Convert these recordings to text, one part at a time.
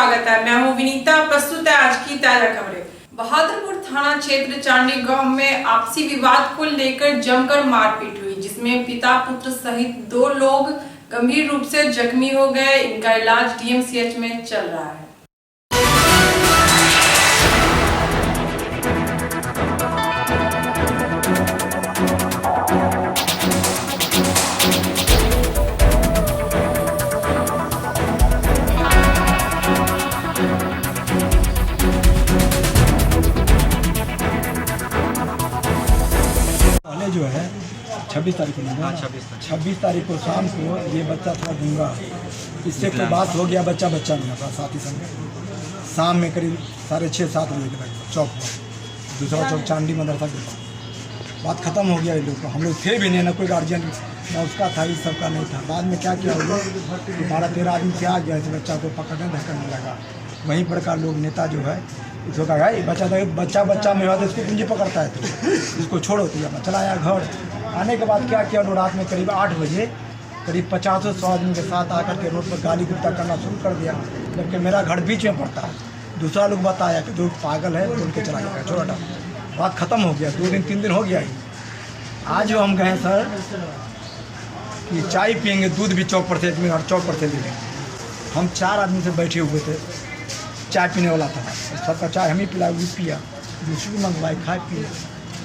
स्वागत है। मैं हूं विनीता। प्रस्तुत है आज की ताजा खबरें। बहादुरपुर थाना क्षेत्र चांडी गांव में आपसी विवाद को लेकर जमकर मारपीट हुई, जिसमें पिता पुत्र सहित 2 लोग गंभीर रूप से जख्मी हो गए। इनका इलाज डीएमसीएच में चल रहा है। जो है 26 तारीख को 26 तारीख को शाम को ये बच्चा थोड़ा गूंगा है। इससे कोई बात हो गया, बच्चा नहीं था। साथी संग शाम में करीब 6:30-7 बजे के लगभग चौक पर, दूसरा चौक चांडी मदरसा के पास बात खत्म हो गया। ये लोग हम लोग थे भी नहीं, ना कोई गार्जियन ना उसका था, इस सबका नहीं था। बाद में क्या किया हम लोग 12-13 आदमी से आ गया, इस बच्चा को पकड़ने धक्कने लगा। वहीं पर का लोग नेता जो है इसको कहा बच्चा में हुआ तो इसको कुंजी पकड़ता है, तो इसको छोड़ो। तो मैं चला आया घर। आने के बाद क्या किया, रात में करीब 8 बजे करीब 50-100 आदमी के साथ आकर के रोड पर गाली गुप्ता करना शुरू कर दिया, जबकि मेरा घर बीच में पड़ता है। दूसरा लोग बताया कि जो पागल है बोल के चला गया, छोटा बात खत्म हो गया। 2 दिन 3 दिन हो गया ही। आज जो हम गए सर कि चाय पियेंगे, दूध भी चौक पर थे, चौक पर थे लेंगे। हम 4 आदमी से बैठे हुए थे, चाय पीने वाला था, सबका चाय हम ही पिला, वो पिया, दूसरी मंगवाई, खाए पिए।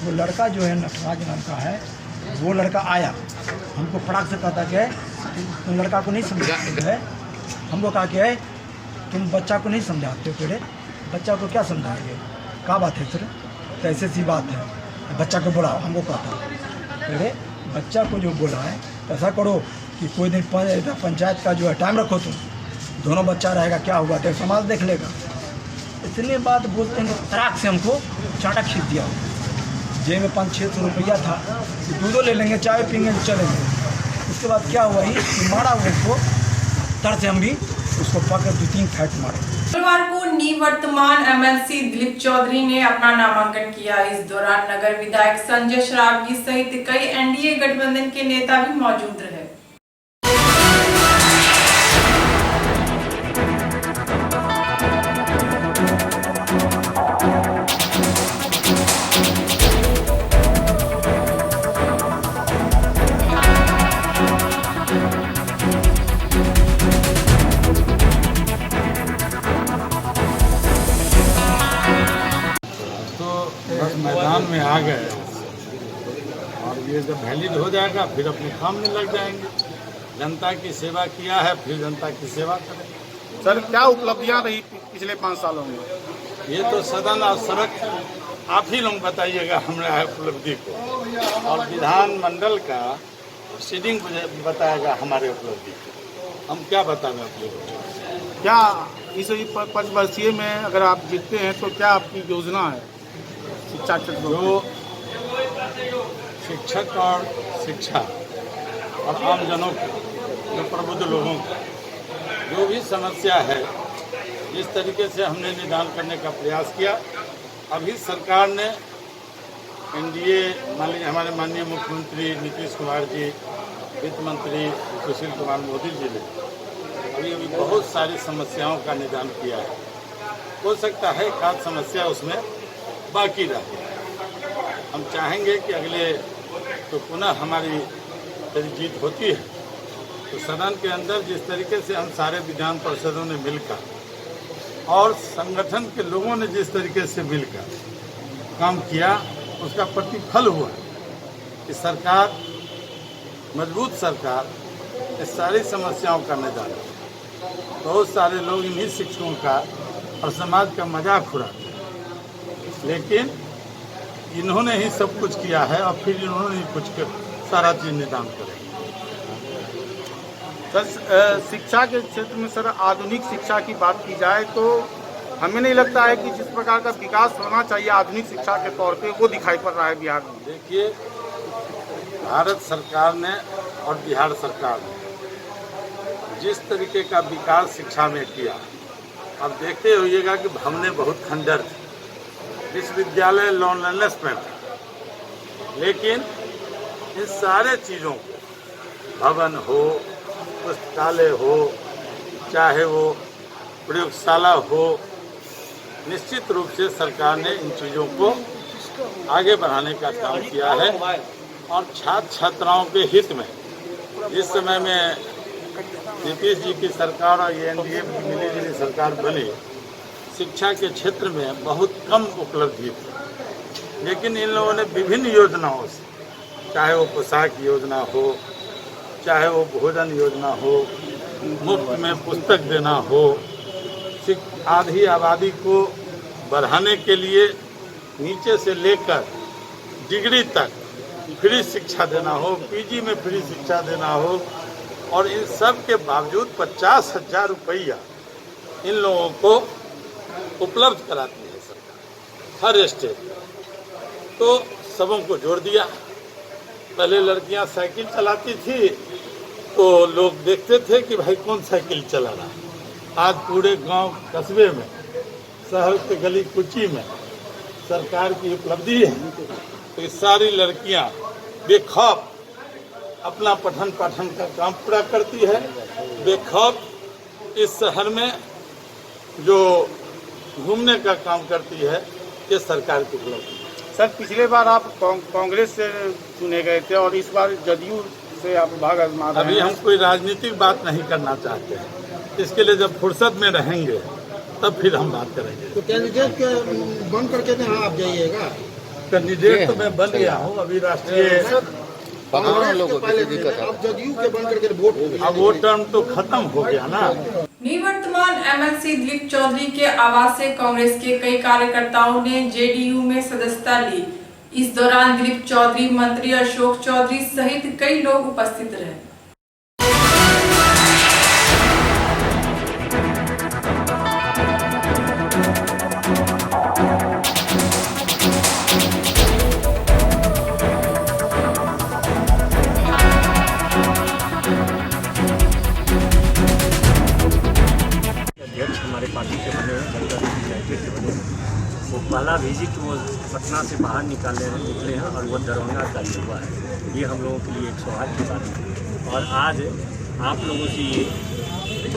वो लड़का जो है नटराज नाम का है, वो लड़का आया, हमको फटाक से कहता कि तुम लड़का को नहीं समझाते है। हमको कहा कि तुम बच्चा को नहीं समझाते हो, पहले बच्चा को क्या समझाएंगे, क्या बात है सर, तो ऐसी सी बात है, बच्चा को बुलाओ। हमको कहता पहले बच्चा को जो बोला है तो ऐसा करो कि कोई दिन पंचायत का जो है टाइम रखो, तुम दोनों बच्चा रहेगा, क्या हुआ तो समाज देख लेगा। इतनी बात बोलते हैं तो तराक से हमको चाटा खींच दिया। जेब में 500-600 रुपया था, दूधो ले लेंगे, चाय पीएंगे, चलेंगे। उसके बाद क्या हुआ ही कि मारा उसको, तर से हम भी उसको पकड़ 2-3 फैट मारे। शुक्रवार को निवर्तमान एमएलसी दिलीप चौधरी ने अपना नामांकन किया। इस दौरान नगर विधायक संजय शरावगी सहित कई एनडीए गठबंधन के नेता भी मौजूद रहे। बस मैदान में आ गए और ये जब वैलिड हो जाएगा फिर अपने काम में लग जाएंगे। जनता की सेवा किया है, फिर जनता की सेवा करेंगे। सर क्या उपलब्धियां रही पिछले 5 सालों में? ये तो सदन और सड़क आप ही लोग बताइएगा हमारे उपलब्धि को, और विधानमंडल का सीटिंग बताएगा हमारे उपलब्धि को। हम क्या बताएंगे आप लोगों को? क्या इस 5 वर्षीय में अगर आप जीतते हैं तो क्या आपकी योजना है शिक्षा क्षेत्र जो शिक्षक और शिक्षा और आम जनों को, जो प्रबुद्ध लोगों को जो भी समस्या है, जिस तरीके से हमने निदान करने का प्रयास किया। अभी सरकार ने एनडीए हमारे माननीय मुख्यमंत्री नीतीश कुमार जी, वित्त मंत्री सुशील कुमार मोदी जी ने अभी बहुत सारी समस्याओं का निदान किया है। हो सकता है एक आध समस्या उसमें बाकी रहे। हम चाहेंगे कि अगले तो पुनः हमारी यदि जीत होती है तो सदन के अंदर जिस तरीके से हम सारे विधान पार्षदों ने मिलकर और संगठन के लोगों ने जिस तरीके से मिलकर काम किया, उसका प्रतिफल हुआ कि सरकार, मजबूत सरकार, इस सारी समस्याओं का निदान। बहुत सारे लोग इन्हीं शिक्षकों का और समाज का मजाक उड़ाते हैं, लेकिन इन्होंने ही सब कुछ किया है और फिर इन्होंने ही कुछ सारा चीज निदान करेंगे। सर शिक्षा के क्षेत्र में सर आधुनिक शिक्षा की बात की जाए तो हमें नहीं लगता है कि जिस प्रकार का विकास होना चाहिए आधुनिक शिक्षा के तौर पे वो दिखाई पड़ रहा है बिहार में। देखिए, भारत सरकार ने और बिहार सरकार ने जिस तरीके का विकास शिक्षा में किया, अब देखते होइएगा कि भवने बहुत खंडर थे, विश्वविद्यालय लॉनलेस में था, लेकिन इन सारे चीज़ों को, भवन हो, पुस्तकालय हो, चाहे वो प्रयोगशाला हो, निश्चित रूप से सरकार ने इन चीज़ों को आगे बढ़ाने का काम किया है। और छात्र छात्राओं के हित में इस समय में नीतीश जी की सरकार और ये एनडीए की मिलीजुली सरकार बनी, शिक्षा के क्षेत्र में बहुत कम उपलब्धि थी, लेकिन इन लोगों ने विभिन्न योजनाओं से, चाहे वो पोशाक योजना हो, चाहे वो भोजन योजना हो, मुफ्त में पुस्तक देना हो, आधी आबादी को बढ़ाने के लिए नीचे से लेकर डिग्री तक फ्री शिक्षा देना हो, पीजी में फ्री शिक्षा देना हो, और इन सब के बावजूद 50,000 रुपया इन लोगों को उपलब्ध कराती है सरकार हर स्टेट में। तो सबों को जोड़ दिया। पहले लड़कियां साइकिल चलाती थी तो लोग देखते थे कि भाई कौन साइकिल चला रहा है। आज पूरे गांव कस्बे में, शहर के गली कुची में सरकार की उपलब्धि है। तो ये सारी लड़कियां बेखौफ अपना पठन पाठन का काम पूरा करती है। बेखौफ इस शहर में जो घूमने का काम करती है, ये सरकार की उपलब्धि है। सर, पिछले बार आप कांग्रेस से चुने गए थे और इस बार जदयू से आप भाग आजमा रहे हैं। अभी हम कोई राजनीतिक बात नहीं करना चाहते हैं। इसके लिए जब फुर्सत में रहेंगे तब फिर हम बात करेंगे। तो कैंडिडेट बन करके यहाँ आप जाइएगा? कैंडिडेट तो मैं बन गया हूँ, अभी राष्ट्रीय आप जदयू के बन करके वोट, अब वो टर्म तो खत्म हो गया ना। निवर्तमान एमएलसी दिलीप चौधरी के आवास से कांग्रेस के कई कार्यकर्ताओं ने जेडीयू में सदस्यता ली। इस दौरान दिलीप चौधरी, मंत्री अशोक चौधरी सहित कई लोग उपस्थित रहे। हमारे पार्टी के बने हुए यूनाइटेड के बने वो पहला विजिट वो पटना से बाहर निकले हैं और वो दरभंगा का ही हुआ है। ये हम लोगों के लिए एक सौभाग्य की बात है और आज आप लोगों से ये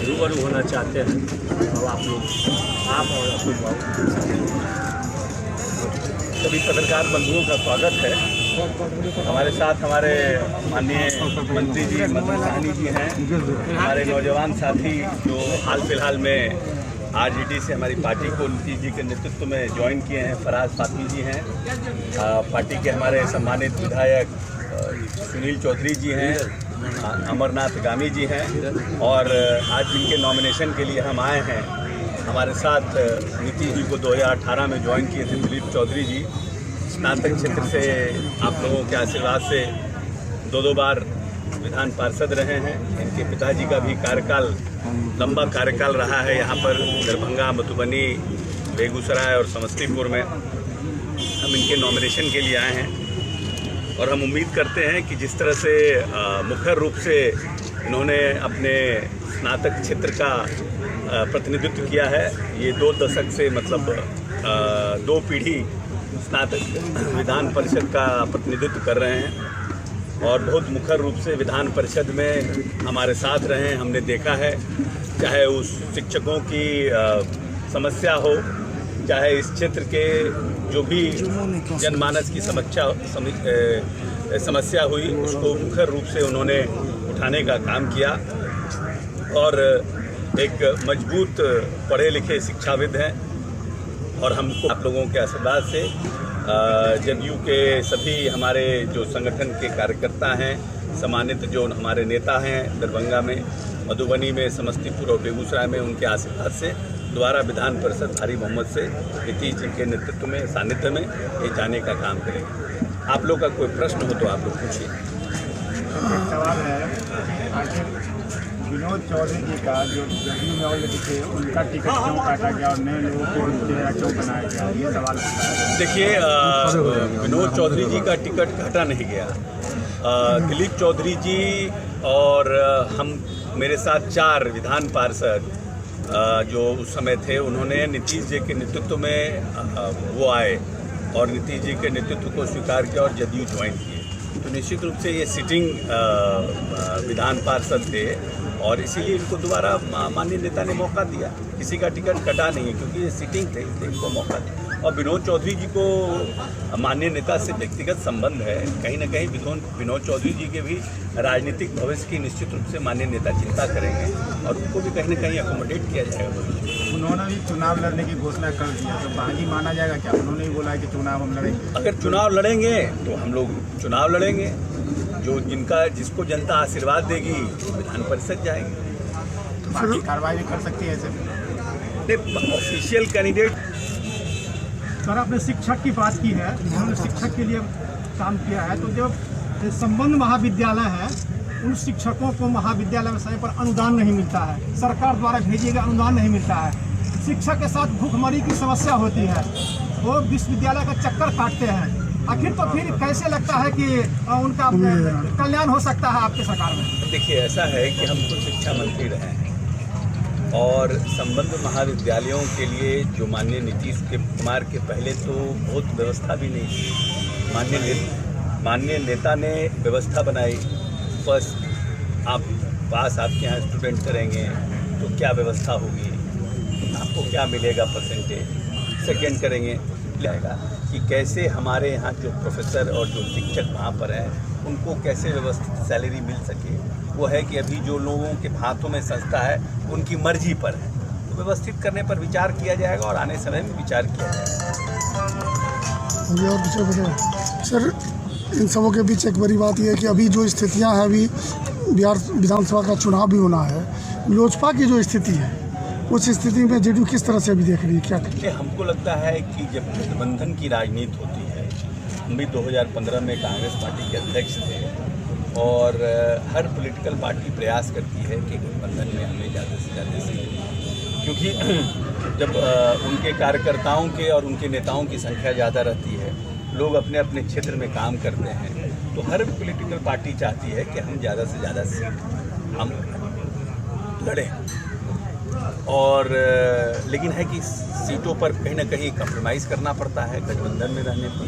रूबरू होना चाहते हैं और आप और अशोक बाबू सभी पत्रकार बंधुओं का स्वागत है। हमारे साथ हमारे माननीय मंत्री जी मदन सहनी जी हैं, हमारे नौजवान साथी जो हाल फिलहाल में आरजेडी से हमारी पार्टी को नीतीश जी के नेतृत्व में ज्वाइन किए हैं, फराज फातमी जी हैं, पार्टी के हमारे सम्मानित विधायक सुनील चौधरी जी हैं, अमरनाथ गामी जी हैं और आज जिनके नॉमिनेशन के लिए हम आए हैं, हमारे साथ नीतीश जी को 2018 में ज्वाइन किए थे दिलीप चौधरी जी। स्नातक क्षेत्र से आप लोगों के आशीर्वाद से 2 बार विधान पार्षद रहे हैं। इनके पिताजी का भी कार्यकाल लंबा कार्यकाल रहा है यहाँ पर दरभंगा, मधुबनी, बेगूसराय और समस्तीपुर में। हम इनके नॉमिनेशन के लिए आए हैं और हम उम्मीद करते हैं कि जिस तरह से मुखर रूप से इन्होंने अपने स्नातक क्षेत्र का प्रतिनिधित्व किया है, ये 2 दशक से मतलब 2 पीढ़ी स्नातक विधान परिषद का प्रतिनिधित्व कर रहे हैं और बहुत मुखर रूप से विधान परिषद में हमारे साथ रहे हैं। हमने देखा है, चाहे उस शिक्षकों की समस्या हो, चाहे इस क्षेत्र के जो भी जनमानस की समस्या हुई, उसको मुखर रूप से उन्होंने उठाने का काम किया और एक मजबूत पढ़े लिखे शिक्षाविद हैं और हमको आप लोगों के आशीर्वाद से जदयू के सभी हमारे जो संगठन के कार्यकर्ता हैं, सम्मानित जो हमारे नेता हैं दरभंगा में, मधुबनी में, समस्तीपुर और बेगूसराय में, उनके आशीर्वाद से दोबारा विधान परिषद भारी बहुमत से नीतीश जी के नेतृत्व में, सानिध्य में ये जाने का काम करेंगे। आप लोग का कोई प्रश्न हो तो आप लोग पूछिए। सवाल है, विनोद चौधरी जी का जो जदयू में ऑलरेडी थे, उनका टिकट क्यों काटा गया और नए लोगों को चेहरा क्यों बनाया गया, ये सवाल है। देखिए, विनोद चौधरी जी का टिकट काटा नहीं गया। दिलीप चौधरी जी और हम मेरे साथ 4 विधान पार्षद जो उस समय थे, उन्होंने नीतीश जी के नेतृत्व में वो आए और नीतीश जी के नेतृत्व को स्वीकार किया और जदयू ज्वाइन किए। तो निश्चित रूप से ये सिटिंग विधान पार्षद थे और इसीलिए इनको दोबारा माननीय नेता ने मौका दिया। किसी का टिकट कटा नहीं है क्योंकि ये सिटिंग थे, इसलिए इनको मौका दिया। और विनोद चौधरी जी को माननीय नेता से व्यक्तिगत संबंध है, कहीं ना कहीं विनोद चौधरी जी के भी राजनीतिक भविष्य की निश्चित रूप से माननीय नेता चिंता करेंगे और उनको भी कहीं ना कहीं अकोमोडेट किया जाएगा भविष्य। उन्होंने भी चुनाव लड़ने की घोषणा कर दी है, तो बागी माना जाएगा क्या? उन्होंने ही बोला है कि चुनाव हम लड़ेंगे। अगर चुनाव लड़ेंगे तो हम लोग चुनाव लड़ेंगे, जिसको जनता आशीर्वाद देगी विधान परिषद जाएंगे। बाकी कार्रवाई भी कर सकती है ऐसे ऑफिशियल कैंडिडेट। सर, आपने शिक्षक की बात की है, उन्होंने शिक्षक के लिए काम किया है, तो जो संबंध महाविद्यालय है उन शिक्षकों को महाविद्यालय में समय पर अनुदान नहीं मिलता है, सरकार द्वारा भेजे गए अनुदान नहीं मिलता है। शिक्षक के साथ भूखमरी की समस्या होती है, वो विश्वविद्यालय का चक्कर काटते हैं। आखिर तो फिर कैसे लगता है कि उनका कल्याण हो सकता है आपके सरकार में? देखिए, ऐसा है कि हम तो शिक्षा मंत्री रहे हैं और संबंध महाविद्यालयों के लिए जो माननीय नीतीश कुमार के पहले तो बहुत व्यवस्था भी नहीं थी। माननीय नेता ने व्यवस्था बनाई। फर्स्ट आपके यहाँ स्टूडेंट करेंगे तो क्या व्यवस्था होगी, आपको क्या मिलेगा परसेंटेज। सेकेंड करेंगे जाएगा कि कैसे हमारे यहाँ जो प्रोफेसर और जो शिक्षक वहाँ पर हैं उनको कैसे व्यवस्थित सैलरी मिल सके। वो है कि अभी जो लोगों के हाथों में संस्था है उनकी मर्जी पर है, तो व्यवस्थित करने पर विचार किया जाएगा और आने समय में विचार किया जाएगा। और सर, इन सबों के बीच एक बड़ी बात यह है कि अभी जो स्थितियां हैं, अभी बिहार विधानसभा का चुनाव भी होना है, लोजपा की जो स्थिति है उस स्थिति में जेडीयू किस तरह से अभी देख रही है, क्या? हमको लगता है कि जब गठबंधन की राजनीति होती है, हम भी 2015 में कांग्रेस पार्टी के अध्यक्ष थे और हर पॉलिटिकल पार्टी प्रयास करती है कि गठबंधन में हमें ज़्यादा से ज़्यादा सीट, क्योंकि जब उनके कार्यकर्ताओं के और उनके नेताओं की संख्या ज़्यादा रहती है, लोग अपने अपने क्षेत्र में काम करते हैं, तो हर पॉलिटिकल पार्टी चाहती है कि हम ज़्यादा से ज़्यादा सीट हम लड़ें। और लेकिन है कि सीटों पर कहीं ना कहीं कंप्रोमाइज़ करना पड़ता है गठबंधन में रहने पर,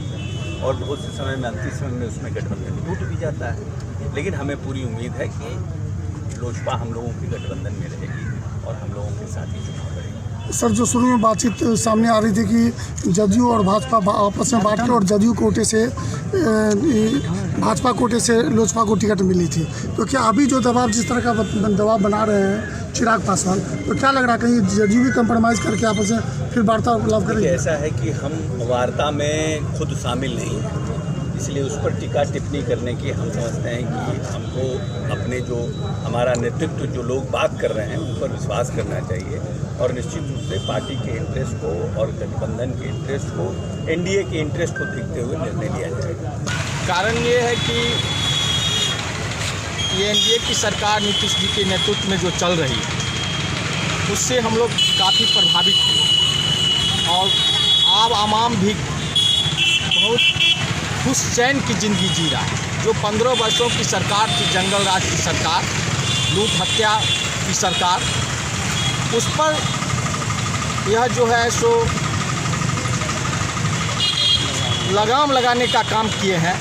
और बहुत से समय में अंतिम समय में उसमें गठबंधन टूट भी जाता है। लेकिन हमें पूरी उम्मीद है कि लोजपा हम लोगों के गठबंधन में रहेगी और हम लोगों के साथ ही चुनाव लड़ेंगे। सर, जो शुरू में बातचीत सामने आ रही थी कि जदयू और भाजपा आपस में बांट के और जदयू कोटे से भाजपा कोटे से लोजपा को टिकट मिली थी, तो क्या अभी जो दबाव जिस तरह का दबाव बना रहे हैं चिराग पासवान, तो क्या लग रहा है कहीं जदयू भी कंप्रोमाइज़ करके आपस में फिर वार्तालाप करेंगे? ऐसा है कि हम वार्ता में खुद शामिल नहीं हैं, इसलिए उस पर टीका टिप्पणी करने की हम समझते हैं कि हमको अपने जो हमारा नेतृत्व जो लोग बात कर रहे हैं उन पर विश्वास करना चाहिए और निश्चित रूप से पार्टी के इंटरेस्ट को और गठबंधन के इंटरेस्ट को, एनडीए के इंटरेस्ट को देखते हुए निर्णय लिया जाएगा। कारण ये है कि ये एनडीए की सरकार नीतीश जी के नेतृत्व में जो चल रही है उससे हम लोग काफ़ी प्रभावित हुए और अब आवाम भी बहुत खुश चैन की ज़िंदगी जी रहा है। जो 15 वर्षों की सरकार थी, जंगल राज की सरकार, लूट हत्या की सरकार, उस पर यह जो है सो लगाम लगाने का काम किए हैं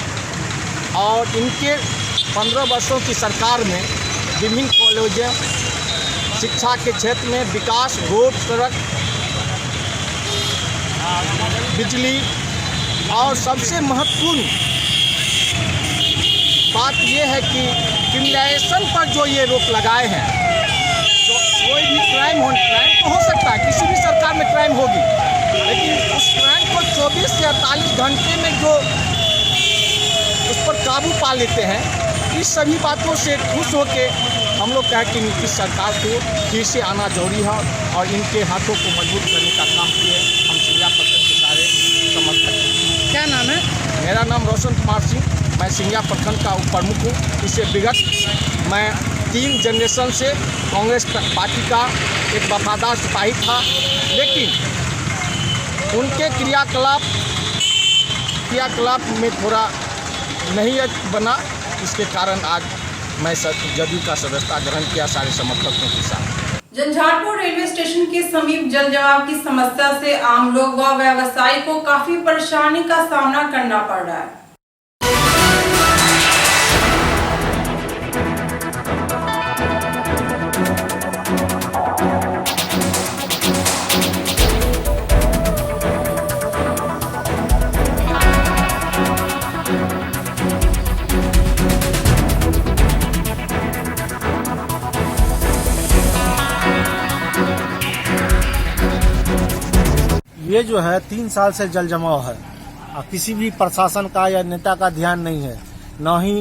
और इनके 15 वर्षों की सरकार में विभिन्न कॉलेजों, शिक्षा के क्षेत्र में विकास, रोड, सड़क, बिजली और सबसे महत्वपूर्ण बात यह है कि क्रिमिनलाइजेशन पर जो ये रोक लगाए हैं, तो कोई भी क्राइम तो हो सकता है, किसी भी सरकार में क्राइम होगी, लेकिन उस क्राइम को 24 से 48 घंटे में जो उस पर काबू पा लेते हैं, इस सभी बातों से खुश होकर हम लोग कहें कि नीतीश सरकार को फिर से आना जरूरी है और इनके हाथों को मजबूत करने का काम किए हम सिंघिया प्रखंड के सारे समर्थक हैं। क्या नाम है? मेरा नाम रोशन कुमार सिंह, मैं सिंघिया प्रखंड का उप प्रमुख हूँ। इससे विगत मैं 3 जनरेशन से कांग्रेस पार्टी का एक वफादार सिपाही था, लेकिन उनके क्रियाकलाप में थोड़ा नहीं बना, इसके कारण आज मैं जदयू का सदस्यता ग्रहण किया सारे समर्थकों के साथ। झंझारपुर रेलवे स्टेशन के समीप जल जमाव की समस्या से आम लोग व व्यवसायी को काफी परेशानी का सामना करना पड़ रहा है। ये जो है 3 साल से जल जमाव है, किसी भी प्रशासन का या नेता का ध्यान नहीं है, न ही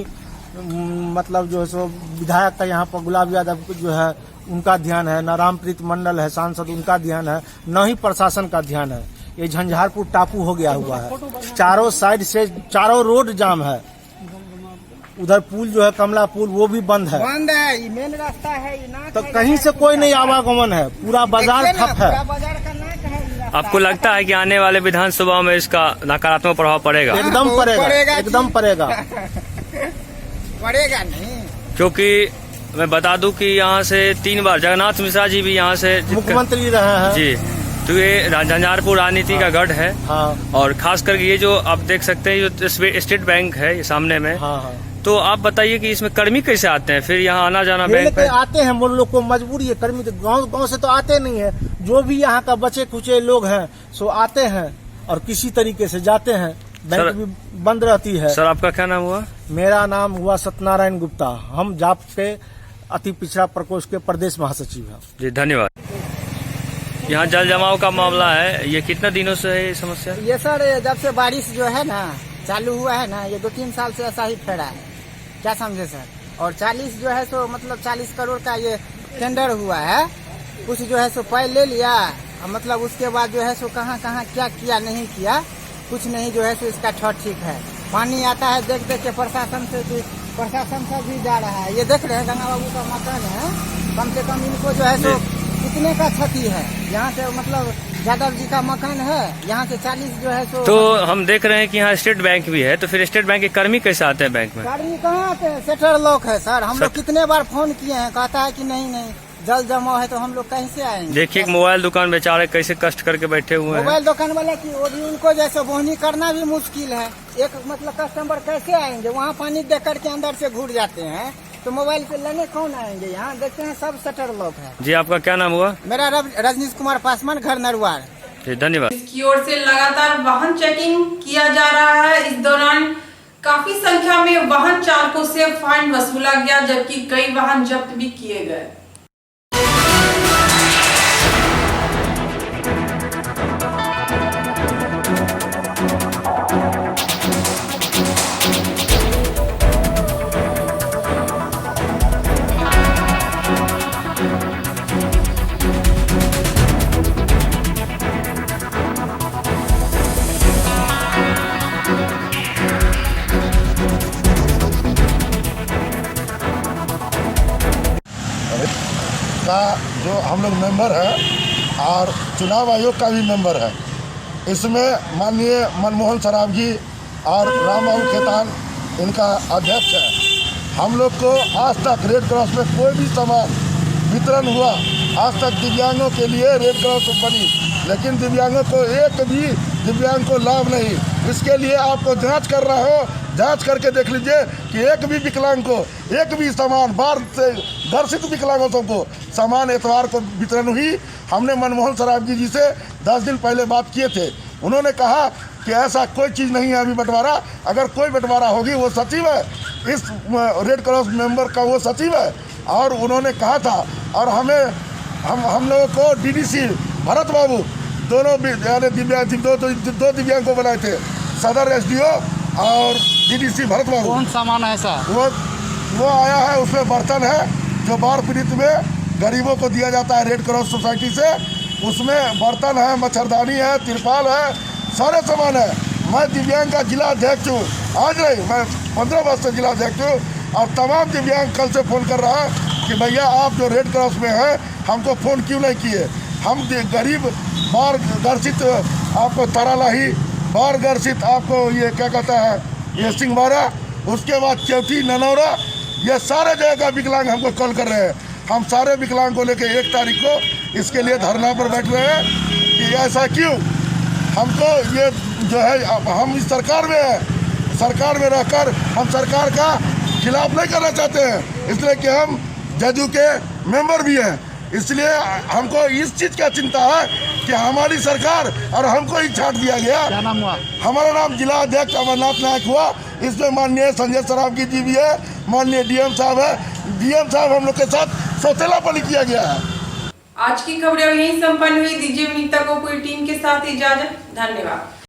मतलब जो है सो विधायक का यहाँ पर गुलाब यादव जो है उनका ध्यान है, न रामप्रीत मंडल है सांसद उनका ध्यान है, न ही प्रशासन का ध्यान है। ये झंझारपुर टापू हो गया हुआ है, चारों साइड से चारों रोड जाम है। उधर पुल जो है कमला पुल वो भी बंद है, ये मेन रास्ता है, तो कहीं से कोई नहीं आवागमन है, पूरा बाजार ठप है। आपको लगता है कि आने वाले विधानसभा में इसका नकारात्मक प्रभाव पड़ेगा? एकदम पड़ेगा, एकदम पड़ेगा। पड़ेगा नहीं, क्योंकि मैं बता दूं कि यहाँ से 3 बार जगन्नाथ मिश्रा जी भी यहाँ से मुख्यमंत्री रहे हैं जी। तो ये झंझारपुर राजनीति का गढ़ है। हाँ। और खास करके ये जो आप देख सकते हैं जो स्टेट बैंक है ये सामने में। हाँ। तो आप बताइए कि इसमें कर्मी कैसे आते हैं फिर यहाँ आना जाना बैंक में? आते हैं, वो लोग को मजबूरी है, कर्मी गाँव से तो आते नहीं है। जो भी यहाँ का बचे कुचे लोग हैं सो आते हैं और किसी तरीके से जाते हैं। बैंक भी बंद रहती है। सर आपका क्या नाम हुआ? मेरा नाम हुआ सत्यनारायण गुप्ता। हम जाप के अति पिछड़ा प्रकोष्ठ के प्रदेश महासचिव हैं। जी धन्यवाद। यहाँ जल जमाव का मामला है, ये कितना दिनों से है ये समस्या? ये सर जब से बारिश जो है ना चालू हुआ है ना, ये 2-3 साल से ऐसा ही फैला है, क्या समझे सर। और 40 जो है सो मतलब 40 करोड़ का ये टेंडर हुआ है, कुछ जो है सो पैसे ले लिया, मतलब उसके बाद जो है सो कहाँ क्या किया नहीं किया, कुछ नहीं जो है सो इसका ठोट ठीक है। पानी आता है देख के प्रशासन से भी जा रहा है। ये देख रहे हैं गंगा बाबू का मकान है, कम से कम इनको जो है सो कितने का क्षति है। यहाँ से मतलब यादव जी का मकान है, यहाँ से 40 जो है सो। तो हम देख रहे हैं कि यहाँ स्टेट बैंक भी है, तो फिर स्टेट बैंक के कर्मी कैसे आते हैं बैंक में? कर्मी कहाँ आते हैं, सेटर लॉक है सर। हम लोग कितने बार फोन किए हैं, कहता है कि नहीं जल जमा है, तो हम लोग कहीं से आएंगे। देखिए मोबाइल दुकान बेचारे कैसे कष्ट करके बैठे हुए हैं। मोबाइल दुकान वाले की वो भी उनको जैसे बोहनी करना भी मुश्किल है। एक मतलब कस्टमर कैसे आएंगे, वहाँ पानी देख करके अंदर से घुट जाते हैं, तो मोबाइल पे लेने कौन आएंगे। यहाँ देखते हैं सब शटर लॉक है। जी आपका क्या नाम हुआ? मेरा रजनीश कुमार पासवान, घर नरवार। जी धन्यवाद। इसकी ओर से लगातार वाहन चेकिंग किया जा रहा है। इस दौरान काफी संख्या में वाहन चालकों से फाइन वसूला गया, जबकि कई वाहन जब्त भी किए गए। का जो हम लोग मेंबर हैं और चुनाव आयोग का भी मेंबर है, इसमें माननीय मनमोहन सरावगी और राम बाबू खेतान इनका अध्यक्ष है। हम लोग को आज तक रेड क्रॉस में कोई भी सामान वितरण हुआ, आज तक दिव्यांगों के लिए रेड क्रॉस बनी, लेकिन दिव्यांगों को एक भी दिव्यांग को लाभ नहीं। इसके लिए आपको जांच कर रहा हो, जांच करके देख लीजिए कि एक भी विकलांग को एक भी सामान बाढ़ से दर्शित विकलांगों को सामान एतवार को वितरण हुई। हमने मनमोहन सरावगी जी से 10 दिन पहले बात किए थे, उन्होंने कहा कि ऐसा कोई चीज़ नहीं है अभी बंटवारा, अगर कोई बंटवारा होगी वो सचिव है, इस रेड क्रॉस मेंबर का वो सचिव है। और उन्होंने कहा था, और हम लोगों को डीडीसी भरत बाबू दोनों यानी दो दिव्यांग को बनाए थे, सदर एसडीओ और डीडीसी भरत बाबू। कौन सामान है ऐसा? वो आया है, उसमें बर्तन है जो बाढ़ पीड़ित में गरीबों को दिया जाता है रेड क्रॉस सोसाइटी से, उसमें बर्तन है, मच्छरदानी है, तिरपाल है, सारे सामान है। मैं दिव्यांग का जिला अध्यक्ष हूँ, आज नहीं मैं 15 वर्ष से जिला अध्यक्ष हूँ, और तमाम दिव्यांग कल से फ़ोन कर रहा है कि भैया आप जो रेड क्रॉस में हैं हमको फ़ोन क्यों नहीं किए। हम गरीब बाढ़ ग्रसित आपको तरालाही, बाढ़ ग्रसित आपको ये क्या कहता है ये सिंहवाड़ा, उसके बाद चौथी ननौरा, ये सारे जगह का विकलांग हमको कॉल कर रहे हैं। हम सारे विकलांग को लेकर 1 तारीख को इसके लिए धरना पर बैठ रहे हैं कि ऐसा क्यों। हमको ये जो है हम इस सरकार में हैं, सरकार में रहकर हम सरकार का खिलाफ नहीं करना चाहते हैं, इसलिए कि हम जदयू के मेंबर भी हैं। इसलिए हमको इस चीज़ का चिंता है कि हमारी सरकार और हमको ही छाट दिया गया। क्या नाम हुआ? हमारा नाम जिला अध्यक्ष अमरनाथ नायक हुआ। इसमें माननीय संजय सरावगी जी भी है, माननीय डीएम साहब है। डीएम साहब हम लोग के साथ सौतेलापनी किया गया है। आज की खबरें यहीं संपन्न हुई। दीजिए विनीता को पूरी टीम के साथ इजाजत। धन्यवाद।